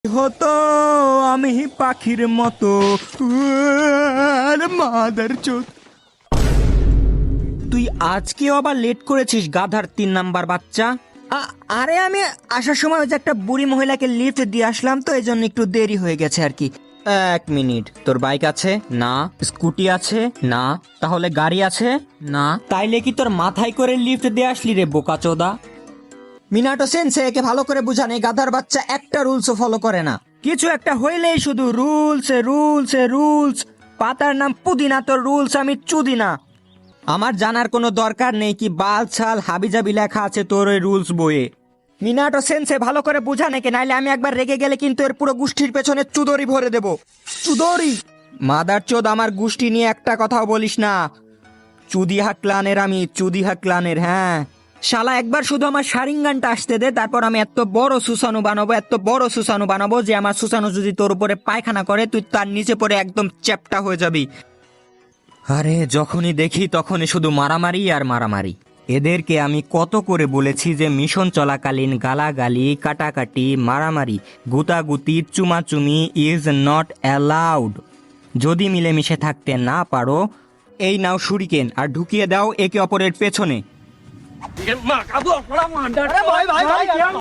হতো আমি পাখির মতো মাদার চোদ। তুই আজকেও আবার লেট করেছিস গাধার 3 নাম্বার বাচ্চা। আরে আমি আসার সময় ওই যে একটা বুড়ি মহিলাকে লিফট দিয়ে আসলাম, তো এই জন্য একটু দেরি হয়ে গেছে আর কি। 1 মিনিট, তোর বাইক আছে? না। স্কুটি আছে? না। তাহলে গাড়ি আছে? না। তাইলে কি তোর মাথায় করে লিফট দিয়ে আসলি রে বোকাচোদা? মিনাটো সেন্সে, একে ভালো করে বুঝান, এই গাধার বাচ্চা একটা রুলসও ফলো করে না। কিছু একটা হইলেই শুধু রুলস রুলস রুলস। পাতার নাম পুদিনা, তোর রুলস আমি চুদি না। আমার জানার কোনো দরকার নেই কি বাল ছাল হাবিজাবি লেখা আছে তোর ওই রুলস বইয়ে। মিনাটো সেন্সে, ভালো করে বুঝান একে, নাইলে আমি একবার রেগে গেলে কিন্তু এর পুরো গোষ্ঠীর পেছনে চুদরি ভরে দেব। চুদরি মাদার চোদ, আমার গোষ্ঠী নিয়ে একটা কথাও বলিস না। চুদিহা ক্লানের আমি, চুদিহা ক্লানের। হ্যাঁ শালা, একবার শুধু আমার শারিঙ্গানটা আসতে দে, তারপর আমি এত বড় সুসানু বানাবো, এত বড় সুসানু বানাবো যে আমার সুসানু যদি তোর উপরে পায়খানা করে তুই তার নিচে পড়ে একদম চ্যাপটা হয়ে যাবি। আরে যখনই দেখি তখনই শুধু মারামারি আর মারামারি। এদেরকে আমি কত করে বলেছি যে মিশন চলাকালীন গালাগালি, কাটাকাটি, মারামারি, গুতাগুতি, চুমাচুমি ইজ নট অ্যালাউড। যদি মিলেমিশে থাকতে না পারো, এই নাও শুরিকেন আর ঢুকিয়ে দাও একে অপরের পেছনে।